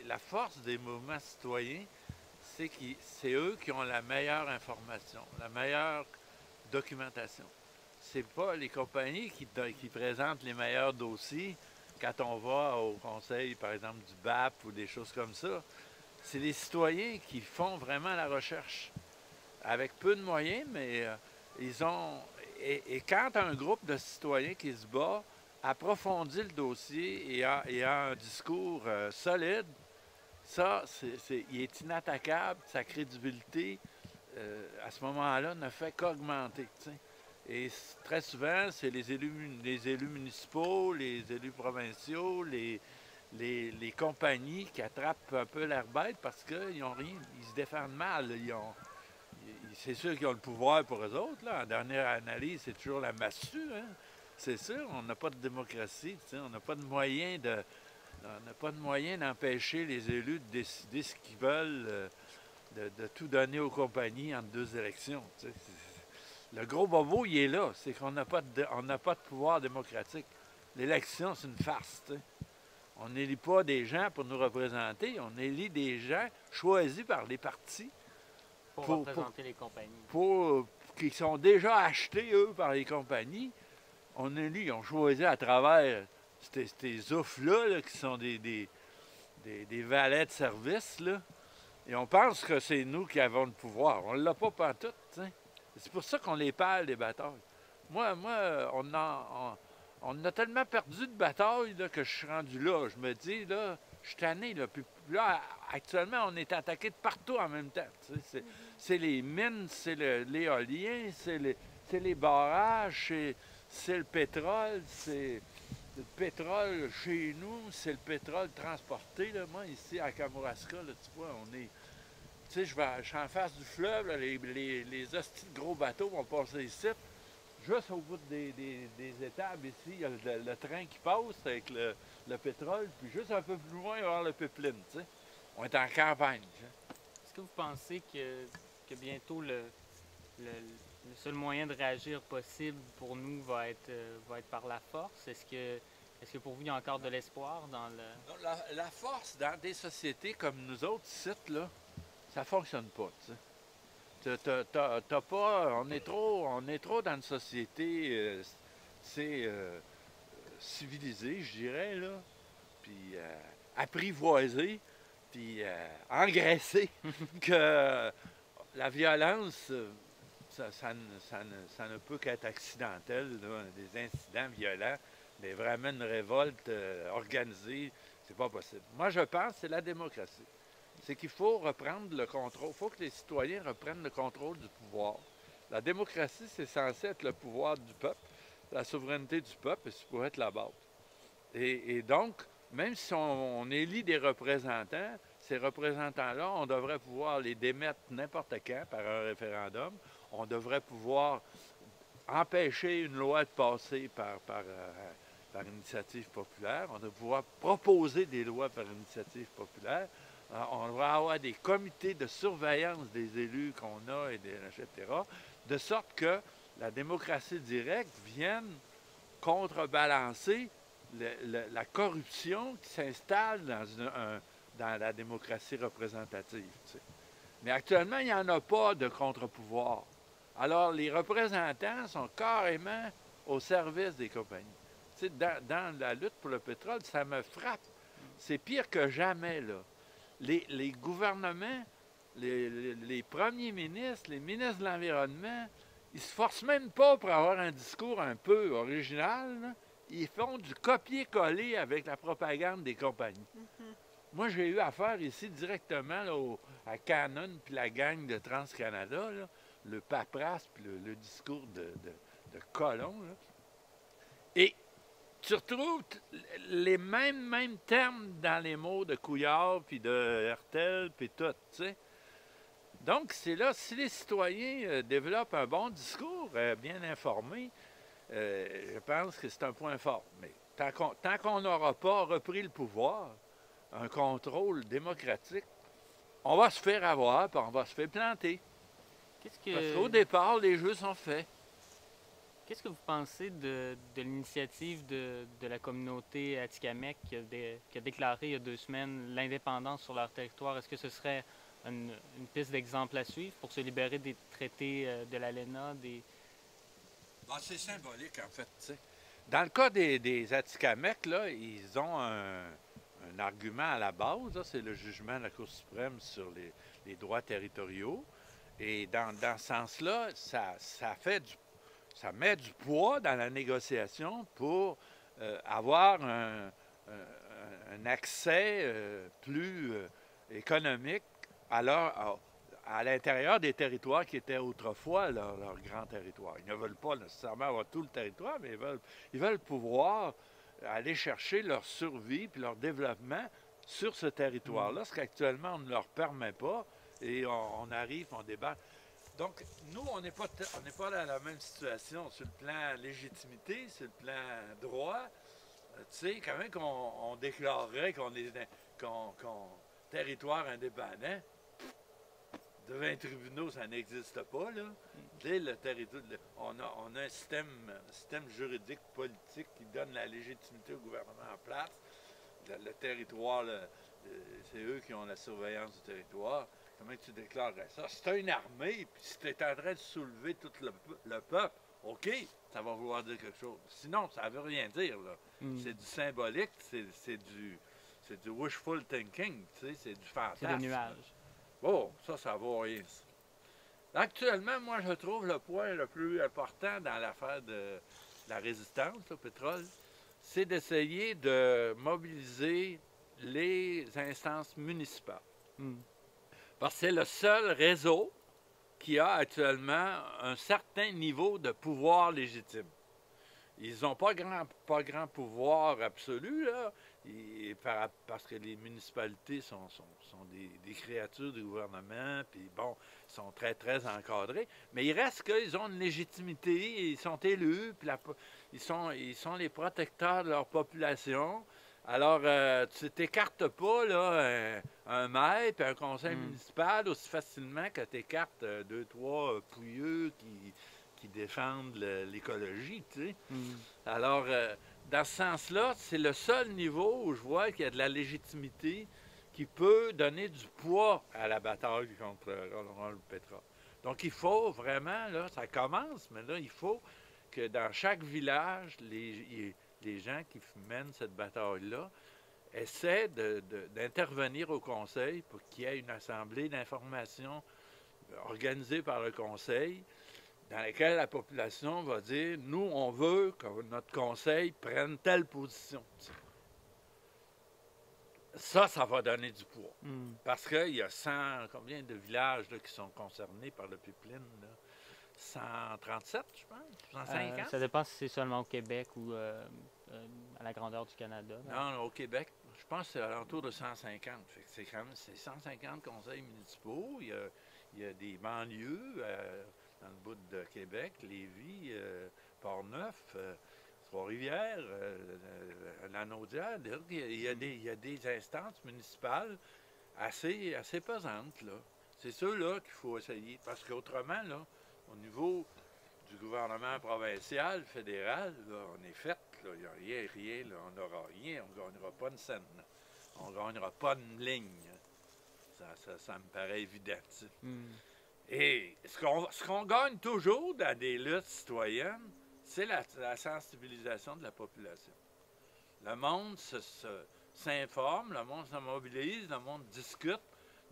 la force des mouvements citoyens, c'est eux qui ont la meilleure information, la meilleure documentation. C'est pas les compagnies qui présentent les meilleurs dossiers quand on va au conseil, par exemple, du BAP ou des choses comme ça. C'est les citoyens qui font vraiment la recherche. Avec peu de moyens, mais ils ont... Et quand un groupe de citoyens qui se bat approfondit le dossier et a un discours solide, ça, il est inattaquable, sa crédibilité, à ce moment-là, ne fait qu'augmenter. T'sais. Et très souvent, c'est les élus municipaux, les élus provinciaux, les compagnies qui attrapent un peu l'air bête parce qu'ils ont rien, ils se défendent mal. C'est sûr qu'ils ont le pouvoir pour eux autres. Là. En dernière analyse, c'est toujours la massue. Hein? C'est sûr, on n'a pas de démocratie. On n'a pas de moyen de, on n'a pas de moyen d'empêcher les élus de décider ce qu'ils veulent, de tout donner aux compagnies entre deux élections. T'sais. Le gros bobo, il est là. C'est qu'on n'a pas, pas de pouvoir démocratique. L'élection, c'est une farce. T'sais. On n'élit pas des gens pour nous représenter. On élit des gens choisis par les partis pour représenter les compagnies. Qui sont déjà achetés, eux, par les compagnies. On élit, ils ont choisi à travers ces oufs-là, là, qui sont des valets de service, là. Et on pense que c'est nous qui avons le pouvoir. On ne l'a pas pantoute, t'sais. C'est pour ça qu'on les perd, les batailles. Moi on a tellement perdu de batailles là, que je suis rendu là. Je me dis, là, je suis tanné. Là, puis là, actuellement, on est attaqué de partout en même temps. C'est les mines, c'est l'éolien, c'est les barrages, c'est le pétrole, c'est le pétrole chez nous, c'est le pétrole transporté. Là. Moi, ici, à Kamouraska, là, tu vois, on est... Tu sais, je suis en face du fleuve, là, les hosties de gros bateaux vont passer ici. Juste au bout des étables ici, il y a le train qui passe avec le pétrole, puis juste un peu plus loin, il va y avoir le pipeline, tu sais. On est en campagne. Est-ce que vous pensez que bientôt le seul moyen de réagir possible pour nous va être par la force? Est-ce que pour vous, il y a encore de l'espoir dans le... La force dans des sociétés comme nous autres, ici, là, ça fonctionne pas, tu sais. T'as pas, on est trop dans une société, civilisée, je dirais, là, puis apprivoisée, puis engraissée, que la violence, ça ne peut qu'être accidentel, là, des incidents violents, mais vraiment une révolte organisée, c'est pas possible. Moi, je pense que c'est la démocratie. C'est qu'il faut reprendre le contrôle. Il faut que les citoyens reprennent le contrôle du pouvoir. La démocratie, c'est censé être le pouvoir du peuple, la souveraineté du peuple, et ça pourrait être la base. Et donc, même si on élit des représentants, ces représentants-là, on devrait pouvoir les démettre n'importe quand par un référendum. On devrait pouvoir empêcher une loi de passer par initiative populaire. On devrait pouvoir proposer des lois par initiative populaire. On devrait avoir des comités de surveillance des élus qu'on a, etc., de sorte que la démocratie directe vienne contrebalancer la corruption qui s'installe dans la démocratie représentative. Tu sais. Mais actuellement, il n'y en a pas de contre-pouvoir. Alors, les représentants sont carrément au service des compagnies. Tu sais, dans la lutte pour le pétrole, ça me frappe. C'est pire que jamais, là. Les gouvernements, les premiers ministres, les ministres de l'Environnement, ils se forcent même pas pour avoir un discours un peu original. Là. Ils font du copier-coller avec la propagande des compagnies. Moi, j'ai eu affaire ici directement là, à Canon puis la gang de TransCanada, là, le paperasse puis le discours de colon. Là. Et tu retrouves les mêmes termes dans les mots de Couillard, puis de Hertel, puis tout, tu sais. Donc, c'est là, si les citoyens développent un bon discours, bien informé, je pense que c'est un point fort. Mais tant qu'on n'aura pas repris le pouvoir, un contrôle démocratique, on va se faire avoir, puis on va se faire planter. Parce qu'au départ, les jeux sont faits. Qu'est-ce que vous pensez de l'initiative de la communauté Atikamekw qui a déclaré il y a 2 semaines l'indépendance sur leur territoire? Est-ce que ce serait une piste d'exemple à suivre pour se libérer des traités de l'ALENA? C'est symbolique, en fait. T'sais. Dans le cas des Atikamekw, là, ils ont un argument à la base, c'est le jugement de la Cour suprême sur les droits territoriaux. Et dans ce sens-là, ça met du poids dans la négociation pour avoir un accès plus économique à l'intérieur des territoires qui étaient autrefois leur grand territoire. Ils ne veulent pas nécessairement avoir tout le territoire, mais ils veulent pouvoir aller chercher leur survie puis leur développement sur ce territoire-là, ce qu'actuellement on ne leur permet pas. Et on arrive, on débat. Donc, nous, on n'est pas dans la même situation sur le plan légitimité, sur le plan droit. Tu sais, quand même qu'on déclarerait qu'on est territoire indépendant, devant les tribunaux, ça n'existe pas, là. Tu sais, le territoire, on a un système juridique, politique qui donne la légitimité au gouvernement en place. Le territoire, c'est eux qui ont la surveillance du territoire. Comment tu déclarerais ça? Si tu as une armée, puis si tu es en train de soulever tout le peuple, OK, ça va vouloir dire quelque chose. Sinon, ça ne veut rien dire, là. C'est du symbolique, c'est du wishful thinking, tu sais, c'est du fantasme. C'est des nuages. Oh, ça vaut rien. Ça. Actuellement, moi, je trouve le point le plus important dans l'affaire de la résistance au pétrole, c'est d'essayer de mobiliser les instances municipales. Parce que c'est le seul réseau qui a actuellement un certain niveau de pouvoir légitime. Ils n'ont pas grand pouvoir absolu, là, parce que les municipalités sont des créatures du gouvernement, puis bon, sont très, très encadrés. Mais il reste qu'ils ont une légitimité, ils sont élus, puis ils sont les protecteurs de leur population. Alors, tu t'écartes pas là, un maire et un conseil municipal aussi facilement que tu écartes 2-3 pouilleux qui défendent l'écologie, tu sais. Alors, dans ce sens-là, c'est le seul niveau où je vois qu'il y a de la légitimité qui peut donner du poids à la bataille contre le pétrole. Donc, il faut vraiment, là, ça commence, mais là, il faut que dans chaque village, les gens qui mènent cette bataille-là essaient d'intervenir au Conseil pour qu'il y ait une assemblée d'information organisée par le Conseil dans laquelle la population va dire « Nous, on veut que notre Conseil prenne telle position. » Ça va donner du poids. Parce qu'il y a combien de villages là, qui sont concernés par le pipeline? Là? 137, je pense? 150? Ça dépend si c'est seulement au Québec ou à la grandeur du Canada. Là. Non, au Québec, je pense que c'est alentour de 150. Fait que c'est 150 conseils municipaux. Il y a des banlieues dans le bout de Québec, Lévis, Port-Neuf, Trois-Rivières, Lanaudière. Il y a des instances municipales assez pesantes, là. C'est ceux-là qu'il faut essayer. Parce qu'autrement, là, au niveau du gouvernement provincial, fédéral, là, on est fait. Là, il n'y a rien, là, on n'aura rien, on ne gagnera pas une scène. Là. On ne gagnera pas une ligne. Ça me paraît évident. Et ce qu'on gagne toujours dans des luttes citoyennes, c'est la sensibilisation de la population. Le monde s'informe, le monde se mobilise, le monde discute,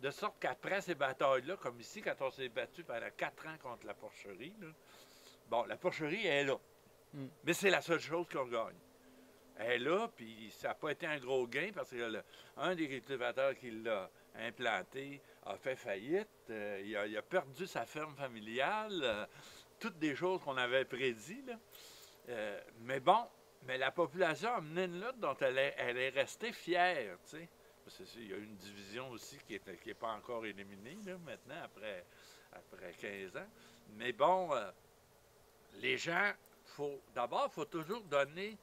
de sorte qu'après ces batailles-là, comme ici, quand on s'est battu pendant 4 ans contre la porcherie, là, bon, la porcherie est là. Mais c'est la seule chose qu'on gagne. Elle est là, puis ça n'a pas été un gros gain parce que un des cultivateurs qui l'a implanté a fait faillite. Il a perdu sa ferme familiale. Toutes des choses qu'on avait prédites. Mais bon, la population a mené une lutte dont elle est restée fière. T'sais. Il y a une division aussi qui n'est pas encore éliminée là, maintenant, après 15 ans. Mais bon, les gens, d'abord, il faut toujours donner,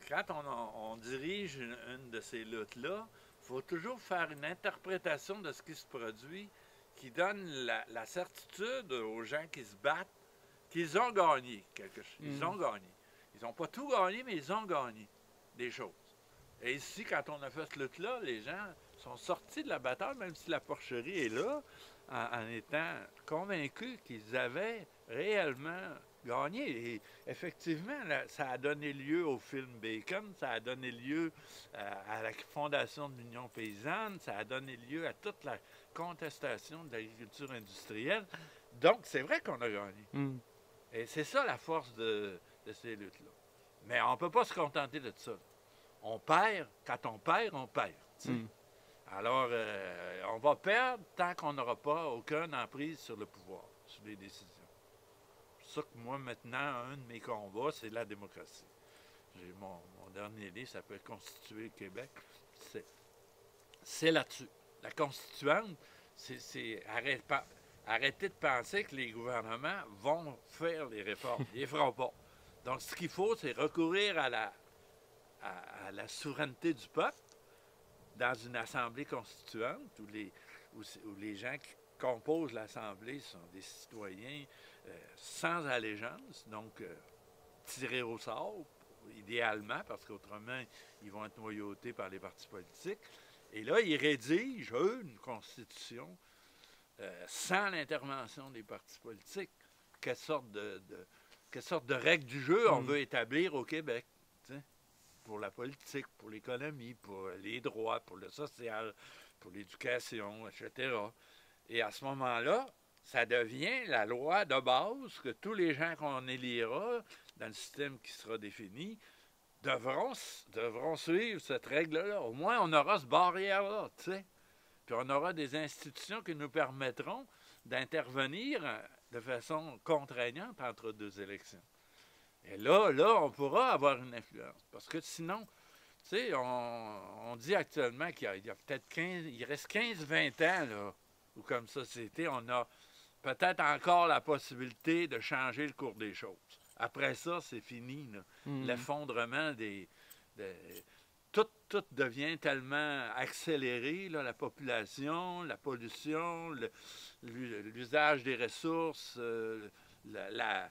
quand on dirige une de ces luttes-là, il faut toujours faire une interprétation de ce qui se produit qui donne la certitude aux gens qui se battent qu'ils ont gagné quelque chose. Ils ont gagné. Ils n'ont pas tout gagné, mais ils ont gagné des choses. Et ici, quand on a fait ce lutte-là, les gens sont sortis de la bataille, même si la porcherie est là, en étant convaincus qu'ils avaient réellement gagné. Et effectivement, là, ça a donné lieu au film Bacon, ça a donné lieu à la fondation de l'Union paysanne, ça a donné lieu à toute la contestation de l'agriculture industrielle. Donc, c'est vrai qu'on a gagné. Et c'est ça la force de ces luttes-là. Mais on ne peut pas se contenter de ça. On perd, quand on perd, on perd. Alors, on va perdre tant qu'on n'aura pas aucune emprise sur le pouvoir, sur les décisions. C'est ça que moi, maintenant, un de mes combats, c'est la démocratie. J'ai mon dernier livre s'appelle « Constituer le Québec ». C'est là-dessus. La constituante, c'est arrêter de penser que les gouvernements vont faire les réformes. Ils ne les feront pas. Donc, ce qu'il faut, c'est recourir à la souveraineté du peuple dans une assemblée constituante où les gens qui composent l'assemblée sont des citoyens sans allégeance, donc tirés au sort, idéalement, parce qu'autrement, ils vont être noyautés par les partis politiques. Et là, ils rédigent, eux, une constitution sans l'intervention des partis politiques. Quelle sorte de règles du jeu on veut établir au Québec, t'sais, pour la politique, pour l'économie, pour les droits, pour le social, pour l'éducation, etc. Et à ce moment-là, ça devient la loi de base que tous les gens qu'on élira dans le système qui sera défini devront suivre cette règle-là. Au moins, on aura ce barrière-là, tu sais. Puis on aura des institutions qui nous permettront d'intervenir de façon contraignante entre deux élections. Et là, on pourra avoir une influence. Parce que sinon, tu sais, on dit actuellement qu'il y a peut-être il reste 15-20 ans, là, où comme société, on a peut-être encore la possibilité de changer le cours des choses. Après ça, c'est fini, là. L'effondrement tout devient tellement accéléré, là, la population, la pollution, l'usage des ressources, la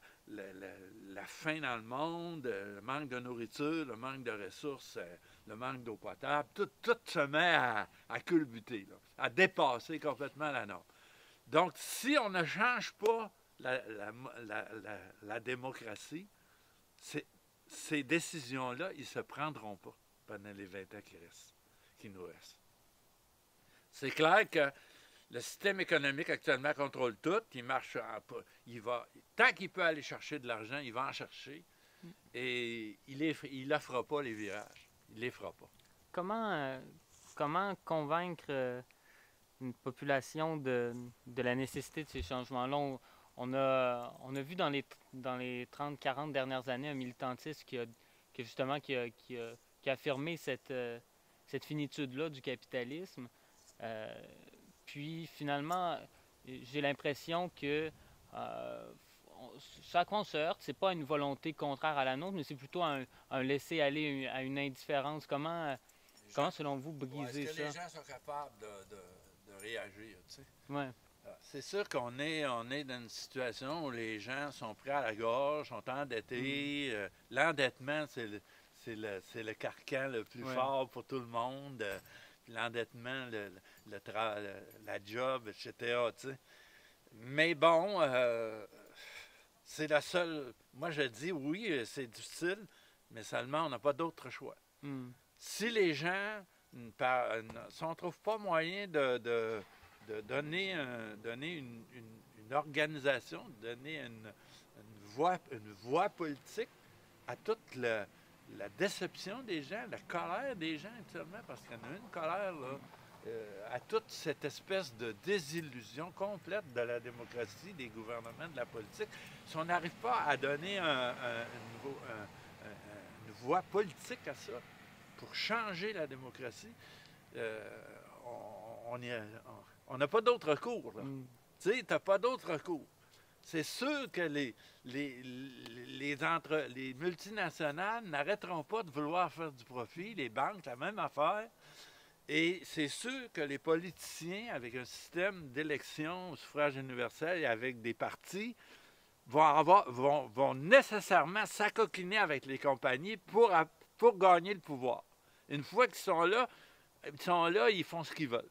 faim dans le monde, le manque de nourriture, le manque de ressources, le manque d'eau potable, tout se met à culbuter, là, à dépasser complètement la norme. Donc, si on ne change pas la démocratie, ces décisions-là, ils ne se prendront pas pendant les 20 ans qui nous restent. C'est clair que le système économique actuellement contrôle tout. Il marche tant qu'il peut aller chercher de l'argent, il va en chercher. Et il ne fera pas les virages. Il ne les fera pas. Comment convaincre une population de la nécessité de ces changements-là? On a vu dans les 30-40 dernières années un militantisme qui a affirmé cette finitude-là du capitalisme. Puis finalement, j'ai l'impression que ce à quoi on se heurte, c'est pas une volonté contraire à la nôtre, mais c'est plutôt un laisser-aller à une indifférence. Comment selon vous, briser ça? Est-ce que les gens sont capables de réagir, tu sais? Ouais. C'est sûr qu'on est dans une situation où les gens sont pris à la gorge, sont endettés. L'endettement, c'est le carcan le plus fort pour tout le monde. L'endettement, la job, etc. Tu sais. Mais bon, c'est la seule... Moi, je dis, oui, c'est difficile, mais seulement, on n'a pas d'autre choix. Si les gens, si on ne trouve pas moyen de donner une organisation, donner une voie politique à toute la déception des gens, la colère des gens actuellement, parce qu'il y en a une colère, là, à toute cette espèce de désillusion complète de la démocratie, des gouvernements, de la politique. Si on n'arrive pas à donner une voie politique à ça, pour changer la démocratie, on n'a pas d'autre recours. Tu sais, tu n'as pas d'autre recours. C'est sûr que les multinationales n'arrêteront pas de vouloir faire du profit, les banques, la même affaire. Et c'est sûr que les politiciens, avec un système d'élection au suffrage universel et avec des partis, vont nécessairement s'acoquiner avec les compagnies pour gagner le pouvoir. Une fois qu'ils sont là, ils font ce qu'ils veulent.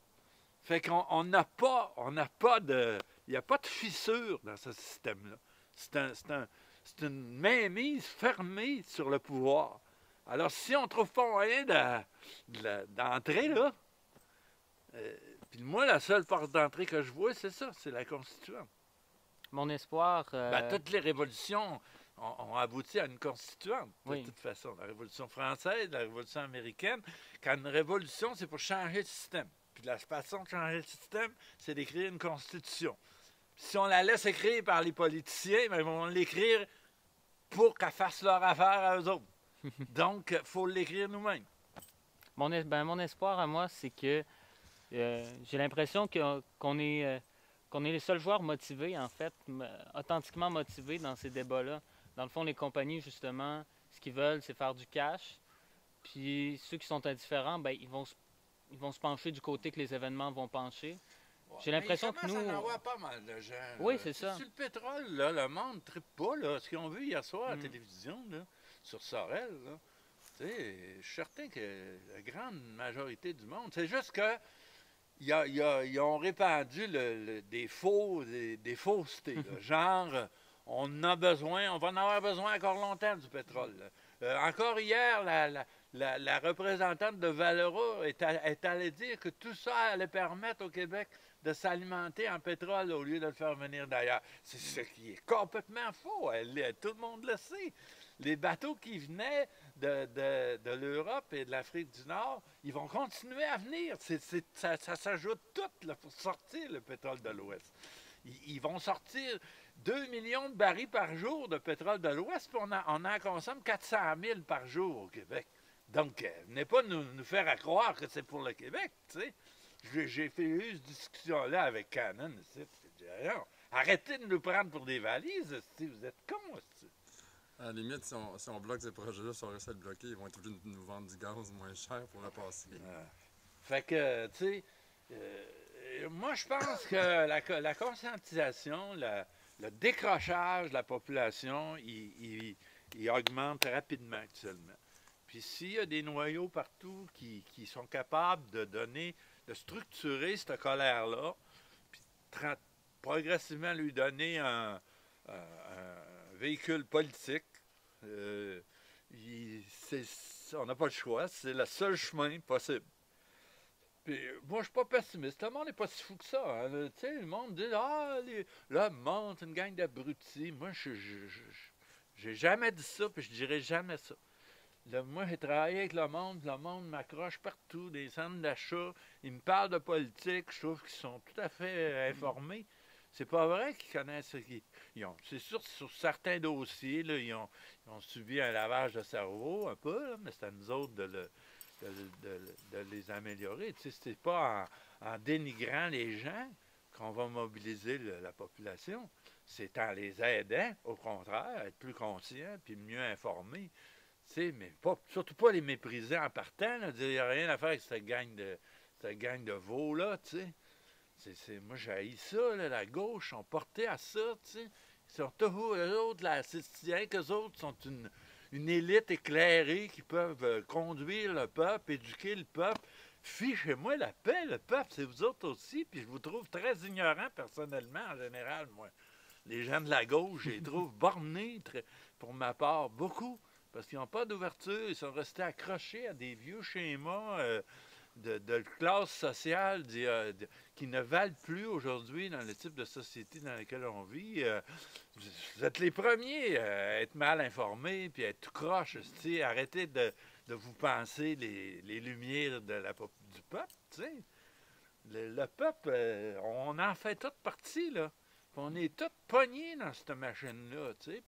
Fait qu'on n'a pas de... Il n'y a pas de fissure dans ce système-là. C'est une mainmise fermée sur le pouvoir. Alors, si on ne trouve pas moyen d'entrer, là, puis moi, la seule porte d'entrée que je vois, c'est ça, c'est la constituante. Mon espoir... toutes les révolutions ont abouti à une constituante, de toute façon. La Révolution française, la Révolution américaine. Quand une révolution, c'est pour changer le système. Puis la façon de changer le système, c'est d'écrire une constitution. Si on la laisse écrire par les politiciens, ils vont l'écrire pour qu'elle fasse leur affaire à eux autres. Donc, il faut l'écrire nous-mêmes. Mon espoir à moi, c'est que j'ai l'impression qu'on est les seuls joueurs motivés, en fait, authentiquement motivés dans ces débats-là. Dans le fond, les compagnies, justement, ce qu'ils veulent, c'est faire du cash. Puis ceux qui sont indifférents, ben, ils vont se pencher du côté que les événements vont pencher. J'ai l'impression que nous... Ça en voit pas mal de gens. Oui, c'est ça. Sur le pétrole, là, le monde ne trippe pas. Là. Ce qu'ils ont vu hier soir à la télévision, là, sur Sorel, là, je suis certain que la grande majorité du monde, c'est juste que ils ont répandu des faussetés. Là. Genre, on va en avoir besoin encore longtemps du pétrole. Encore hier, la représentante de Valero est allée dire que tout ça allait permettre au Québec de s'alimenter en pétrole au lieu de le faire venir d'ailleurs. C'est ce qui est complètement faux. Tout le monde le sait. Les bateaux qui venaient de l'Europe et de l'Afrique du Nord, ils vont continuer à venir. Ça s'ajoute tout là, pour sortir le pétrole de l'Ouest. Ils vont sortir 2 millions de barils par jour de pétrole de l'Ouest, puis on en consomme 400 000 par jour au Québec. Donc, venez pas nous faire croire que c'est pour le Québec, tu sais. J'ai eu cette discussion-là avec Cannon. J'ai dit, arrêtez de nous prendre pour des valises, vous êtes cons. À la limite, si on bloque ces projets-là, si on reste à le bloquer, ils vont être obligés de nous vendre du gaz moins cher pour le passer. Fait que, tu sais, moi, je pense que la conscientisation, le décrochage de la population, il augmente rapidement actuellement. Puis s'il y a des noyaux partout qui sont capables de structurer cette colère-là, puis progressivement lui donner un véhicule politique, on n'a pas le choix, c'est le seul chemin possible. Puis, moi, je suis pas pessimiste. Le monde n'est pas si fou que ça. Hein. Tu sais, le monde dit le monde, c'est une gang d'abrutis. Moi, j'ai jamais dit ça, puis je dirais jamais ça. Moi, j'ai travaillé avec le monde m'accroche partout, des centres d'achat. Ils me parlent de politique, je trouve qu'ils sont tout à fait informés. C'est pas vrai qu'ils connaissent ce qu'ils ont. C'est sûr, sur certains dossiers, là, ils ont subi un lavage de cerveau, un peu, là, mais c'est à nous autres de les améliorer. Tu sais, c'est pas en dénigrant les gens qu'on va mobiliser la population. C'est en les aidant, au contraire, à être plus conscients puis mieux informés. Tu sais, mais surtout pas les mépriser en partant, là, dire il n'y a rien à faire avec cette gang de veaux-là, tu sais. Moi, j'haïs ça, là, la gauche, sont portés à ça, tu sais. Ils sont tous, eux autres, c'est rien qu'eux autres sont une élite éclairée qui peuvent conduire le peuple, éduquer le peuple. Fichez-moi la paix, le peuple, c'est vous autres aussi, puis je vous trouve très ignorants personnellement, en général, moi. Les gens de la gauche, je les trouve bornés, pour ma part, beaucoup. Parce qu'ils n'ont pas d'ouverture, ils sont restés accrochés à des vieux schémas de classe sociale qui ne valent plus aujourd'hui dans le type de société dans laquelle on vit. Vous êtes les premiers à être mal informés puis à être tout croche. Arrêtez de vous penser les lumières du peuple. T'sais. Le peuple, on en fait toute partie, là. On est tous pognés dans cette machine-là, tu sais.